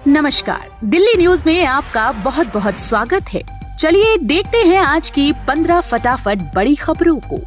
नमस्कार, दिल्ली न्यूज में आपका बहुत बहुत स्वागत है। चलिए देखते हैं आज की 15 फटाफट बड़ी खबरों को।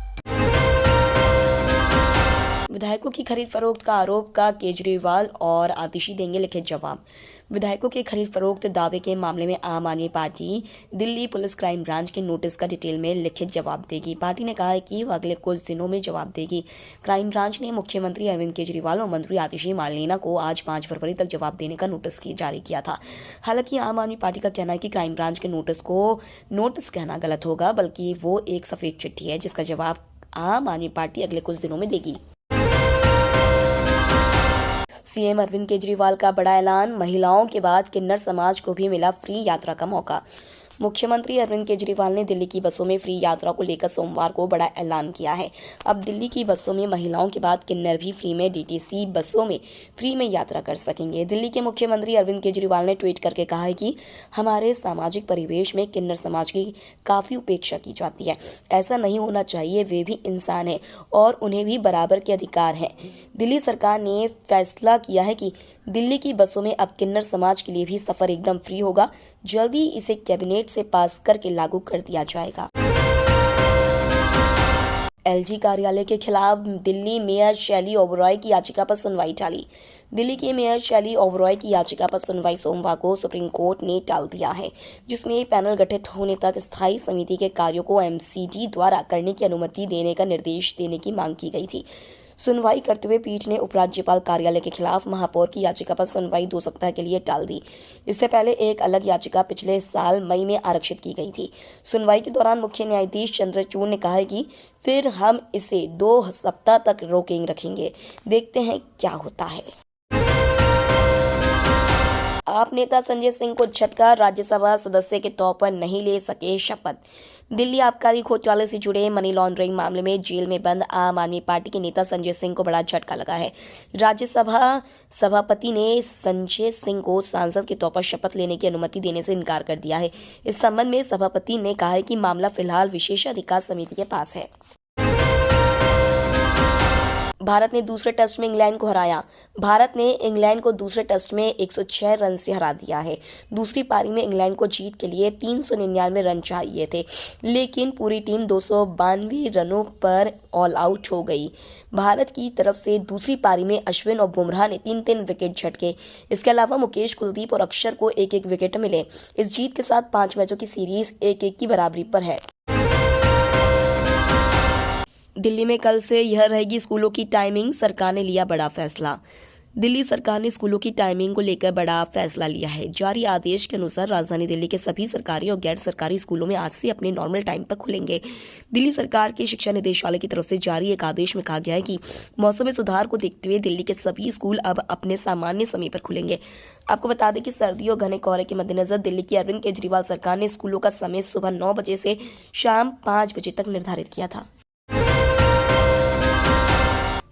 विधायकों की खरीद फरोख्त का आरोप का केजरीवाल और आतिशी देंगे लिखित जवाब। विधायकों के खरीद फरोख्त दावे के मामले में आम आदमी party Delhi police crime branch के नोटिस का डिटेल में लिखित जवाब देगी। पार्टी ने कहा है कि वह अगले कुछ दिनों में जवाब देगी। क्राइम ब्रांच ने मुख्यमंत्री अरविंद केजरीवाल और मंत्री आतिशी मार्लेना को आज 5 फरवरी तक जवाब देने का नोटिस जारी किया था। हालांकि आम आदमी पार्टी का कहना है कि क्राइम ब्रांच के नोटिस को नोटिस कहना गलत होगा, बल्कि वो एक सफेद चिट्ठी है जिसका जवाब आम आदमी पार्टी अगले कुछ दिनों में देगी। सीएम अरविंद केजरीवाल का बड़ा ऐलान, महिलाओं के बाद किन्नर समाज को भी मिला फ्री यात्रा का मौका। मुख्यमंत्री अरविंद केजरीवाल ने दिल्ली की बसों में फ्री यात्रा को लेकर सोमवार को बड़ा ऐलान किया है। अब दिल्ली की बसों में महिलाओं के बाद किन्नर भी फ्री में डीटीसी बसों में फ्री में यात्रा कर सकेंगे। दिल्ली के मुख्यमंत्री अरविंद केजरीवाल ने ट्वीट करके कहा है कि हमारे सामाजिक परिवेश में किन्नर समाज की काफी उपेक्षा की जाती है। ऐसा नहीं होना चाहिए, वे भी इंसान हैं और उन्हें भी बराबर के अधिकार हैं। दिल्ली सरकार ने फैसला किया है कि दिल्ली की बसों में अब किन्नर समाज के लिए भी सफर एकदम फ्री होगा। जल्दी इसे कैबिनेट से पास करके लागू कर दिया जाएगा। एलजी कार्यालय के खिलाफ दिल्ली मेयर शैली ओबरॉय की याचिका पर सुनवाई टाली। दिल्ली के मेयर शैली ओबरॉय की याचिका पर सुनवाई सोमवार को सुप्रीम कोर्ट ने टाल दिया है, जिसमें पैनल गठित होने तक स्थायी समिति के कार्यों को एमसीडी द्वारा करने की अनुमति देने का निर्देश देने की मांग की गई थी। सुनवाई करते हुए पीठ ने उपराज्यपाल कार्यालय के खिलाफ महापौर की याचिका पर सुनवाई 2 सप्ताह के लिए टाल दी। इससे पहले एक अलग याचिका पिछले साल मई में आरक्षित की गई थी। सुनवाई के दौरान मुख्य न्यायाधीश चंद्रचूड़ ने कहा कि फिर हम इसे 2 सप्ताह तक रखेंगे, देखते हैं क्या होता है। आप नेता संजय सिंह को झटका, राज्यसभा सदस्य के तौर पर नहीं ले सके शपथ। दिल्ली आबकारी घोटाले से जुड़े मनी लॉन्ड्रिंग मामले में जेल में बंद आम आदमी पार्टी के नेता संजय सिंह को बड़ा झटका लगा है। राज्यसभा सभापति ने संजय सिंह को सांसद के तौर पर शपथ लेने की अनुमति देने से इनकार कर दिया है। इस संबंध में सभापति ने कहा है कि मामला फिलहाल विशेषाधिकार समिति के पास है। भारत ने दूसरे टेस्ट में इंग्लैंड को हराया। भारत ने इंग्लैंड को दूसरे टेस्ट में 106 रन से हरा दिया है। दूसरी पारी में इंग्लैंड को जीत के लिए 399 रन चाहिए थे, लेकिन पूरी टीम 292 रनों पर ऑल आउट हो गई। भारत की तरफ से दूसरी पारी में अश्विन और बुमराह ने 3-3 विकेट झटके। इसके अलावा मुकेश, कुलदीप और अक्षर को 1-1 विकेट मिले। इस जीत के साथ 5 मैचों की सीरीज 1-1 की बराबरी पर है। दिल्ली में कल से यह रहेगी स्कूलों की टाइमिंग, सरकार ने लिया बड़ा फैसला। दिल्ली सरकार ने स्कूलों की टाइमिंग को लेकर बड़ा फैसला लिया है। जारी आदेश के अनुसार राजधानी दिल्ली के सभी सरकारी और गैर सरकारी स्कूलों में आज से अपने नॉर्मल टाइम पर खुलेंगे। दिल्ली सरकार के शिक्षा निदेशालय की तरफ से जारी एक आदेश में कहा गया है कि मौसम में सुधार को देखते हुए दिल्ली के सभी स्कूल अब अपने सामान्य समय पर खुलेंगे। आपको बता दें कि सर्दी और घने कोहरे के मद्देनजर दिल्ली की अरविंद केजरीवाल सरकार ने स्कूलों का समय सुबह 9 बजे से शाम 5 बजे तक निर्धारित किया था।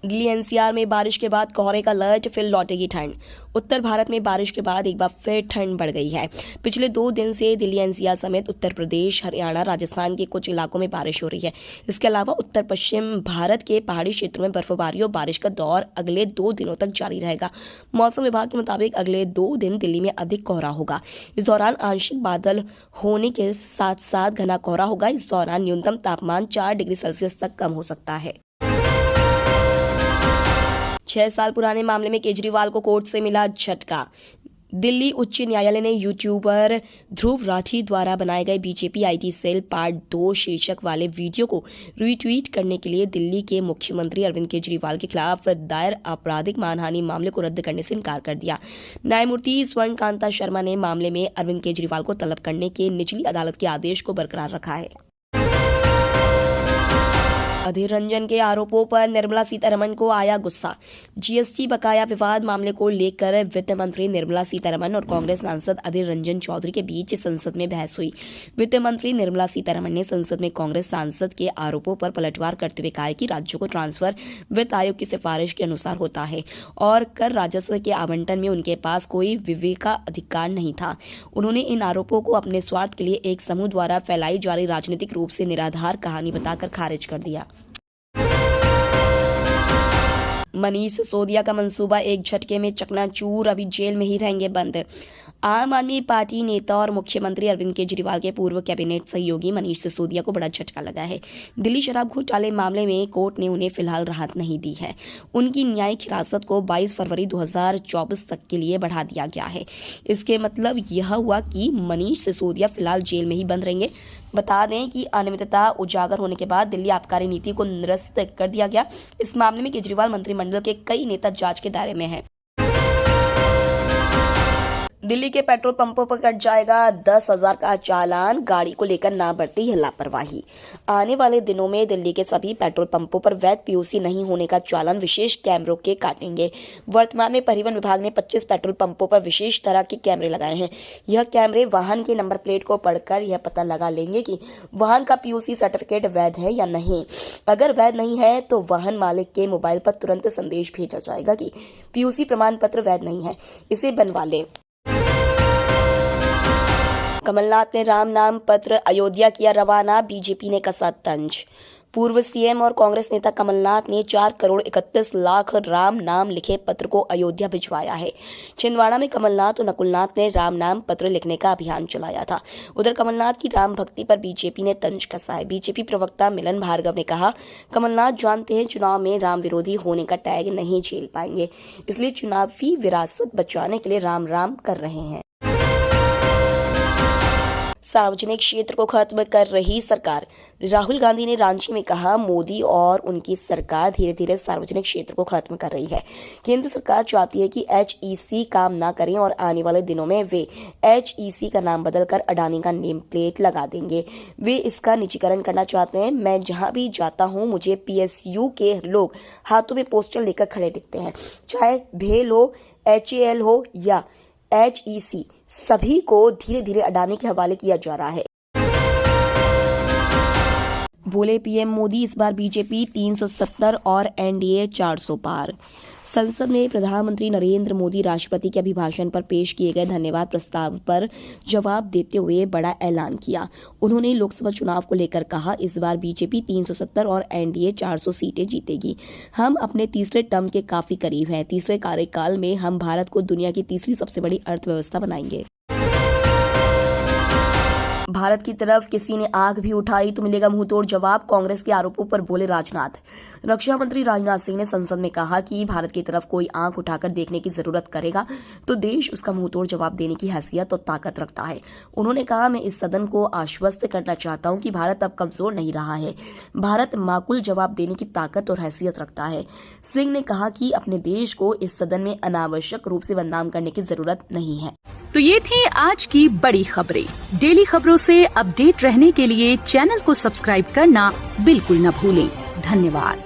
दिल्ली एनसीआर में बारिश के बाद कोहरे का अलर्ट, फिर लौटेगी ठंड। उत्तर भारत में बारिश के बाद एक बार फिर ठंड बढ़ गई है। पिछले 2 दिन से दिल्ली एनसीआर समेत उत्तर प्रदेश, हरियाणा, राजस्थान के कुछ इलाकों में बारिश हो रही है। इसके अलावा उत्तर पश्चिम भारत के पहाड़ी क्षेत्रों में बर्फबारी और बारिश का दौर अगले 2 दिनों तक जारी रहेगा। मौसम विभाग के मुताबिक अगले 2 दिन दिल्ली में अधिक कोहरा होगा। इस दौरान आंशिक बादल होने के साथ साथ घना कोहरा होगा। इस दौरान न्यूनतम तापमान 4 डिग्री सेल्सियस तक कम हो सकता है। 6 साल पुराने मामले में केजरीवाल को कोर्ट से मिला झटका। दिल्ली उच्च न्यायालय ने यूट्यूबर ध्रुव राठी द्वारा बनाए गए बीजेपी आईटी सेल पार्ट 2 शीर्षक वाले वीडियो को रीट्वीट करने के लिए दिल्ली के मुख्यमंत्री अरविंद केजरीवाल के खिलाफ दायर आपराधिक मानहानि मामले को रद्द करने से इनकार कर दिया। न्यायमूर्ति स्वर्णकांता शर्मा ने मामले में अरविंद केजरीवाल को तलब करने के निचली अदालत के आदेश को बरकरार रखा है। अधीर रंजन के आरोपों पर निर्मला सीतारमण को आया गुस्सा। जीएसटी बकाया विवाद मामले को लेकर वित्त मंत्री निर्मला सीतारमण और कांग्रेस सांसद अधीर रंजन चौधरी के बीच संसद में बहस हुई। वित्त मंत्री निर्मला सीतारमण ने संसद में कांग्रेस सांसद के आरोपों पर पलटवार करते हुए कहा कि राज्यों को ट्रांसफर वित्त आयोग की सिफारिश के अनुसार होता है और कर राजस्व के आवंटन में उनके पास कोई विवेकाधिकार नहीं था। उन्होंने इन आरोपों को अपने स्वार्थ के लिए एक समूह द्वारा फैलाई जा रही राजनीतिक रूप से निराधार कहानी बताकर खारिज कर दिया। मनीष सिसोदिया का मंसूबा एक झटके में चकनाचूर, अभी जेल में ही रहेंगे बंद। आम आदमी पार्टी नेता और मुख्यमंत्री अरविंद केजरीवाल के पूर्व कैबिनेट सहयोगी मनीष सिसोदिया को बड़ा झटका लगा है। दिल्ली शराब घोटाले मामले में कोर्ट ने उन्हें फिलहाल राहत नहीं दी है। उनकी न्यायिक हिरासत को 22 फरवरी 2024 तक के लिए बढ़ा दिया गया है। इसके मतलब यह हुआ कि मनीष सिसोदिया फिलहाल जेल में ही बंद रहेंगे। बता दें कि अनियमितता उजागर होने के बाद दिल्ली आबकारी नीति को निरस्त कर दिया गया। इस मामले में केजरीवाल मंत्रिमंडल के कई नेता जांच के दायरे में हैं। दिल्ली के पेट्रोल पंपों पर कट जाएगा 10,000 का चालान, गाड़ी को लेकर ना बरती है लापरवाही। आने वाले दिनों में दिल्ली के सभी पेट्रोल पंपों पर वैध पीयूसी नहीं होने का चालान विशेष कैमरों के काटेंगे। वर्तमान में परिवहन विभाग ने 25 पेट्रोल पंपों पर विशेष तरह के कैमरे लगाए हैं। यह कैमरे वाहन के नंबर प्लेट को पढ़कर यह पता लगा लेंगे कि वाहन का पीयूसी सर्टिफिकेट वैध है या नहीं। अगर वैध नहीं है तो वाहन मालिक के मोबाइल पर तुरंत संदेश भेजा जाएगा कि पीयूसी प्रमाण पत्र वैध नहीं है, इसे बनवा लें। कमलनाथ ने राम नाम पत्र अयोध्या किया रवाना, बीजेपी ने कसा तंज। पूर्व सीएम और कांग्रेस नेता कमलनाथ ने 4 करोड़ 31 लाख राम नाम लिखे पत्र को अयोध्या भिजवाया है। छिंदवाड़ा में कमलनाथ और नकुलनाथ ने राम नाम पत्र लिखने का अभियान चलाया था। उधर कमलनाथ की राम भक्ति पर बीजेपी ने तंज कसा है। बीजेपी प्रवक्ता मिलन भार्गव ने कहा, कमलनाथ जानते हैं चुनाव में राम विरोधी होने का टैग नहीं झेल पाएंगे, इसलिए चुनावी विरासत बचाने के लिए राम राम कर रहे हैं। सार्वजनिक क्षेत्र को खत्म कर रही सरकार। राहुल गांधी ने रांची में कहा, मोदी और उनकी सरकार धीरे धीरे सार्वजनिक क्षेत्र को खत्म कर रही है। केंद्र सरकार चाहती है कि HEC काम ना करें और आने वाले दिनों में वे HEC का नाम बदलकर अडानी का नेम प्लेट लगा देंगे। वे इसका निजीकरण करना चाहते हैं। मैं जहां भी जाता हूं मुझे PSU के लोग हाथों में पोस्टर लेकर खड़े दिखते हैं, चाहे भेल हो, HAL हो या HEC, सभी को धीरे धीरे अडानी के हवाले किया जा रहा है। बोले पीएम मोदी, इस बार बीजेपी 370 और NDA 400 पार। संसद में प्रधानमंत्री नरेंद्र मोदी राष्ट्रपति के अभिभाषण पर पेश किए गए धन्यवाद प्रस्ताव पर जवाब देते हुए बड़ा ऐलान किया। उन्होंने लोकसभा चुनाव को लेकर कहा, इस बार बीजेपी 370 और NDA 400 सीटें जीतेगी। हम अपने तीसरे टर्म के काफी करीब हैं। तीसरे कार्यकाल में हम भारत को दुनिया की तीसरी सबसे बड़ी अर्थव्यवस्था बनाएंगे। भारत की तरफ किसी ने आंख भी उठाई तो मिलेगा मुंहतोड़ जवाब, कांग्रेस के आरोपों पर बोले राजनाथ। रक्षा मंत्री राजनाथ सिंह ने संसद में कहा कि भारत की तरफ कोई आंख उठाकर देखने की जरूरत करेगा तो देश उसका मुंहतोड़ जवाब देने की हैसियत और ताकत रखता है। उन्होंने कहा, मैं इस सदन को आश्वस्त करना चाहता हूं कि भारत अब कमजोर नहीं रहा है। भारत माकूल जवाब देने की ताकत और हैसियत रखता है। सिंह ने कहा कि अपने देश को इस सदन में अनावश्यक रूप से बदनाम करने की जरूरत नहीं है। तो ये थी आज की बड़ी खबरें। डेली खबरों से अपडेट रहने के लिए चैनल को सब्सक्राइब करना बिल्कुल न भूलें। धन्यवाद।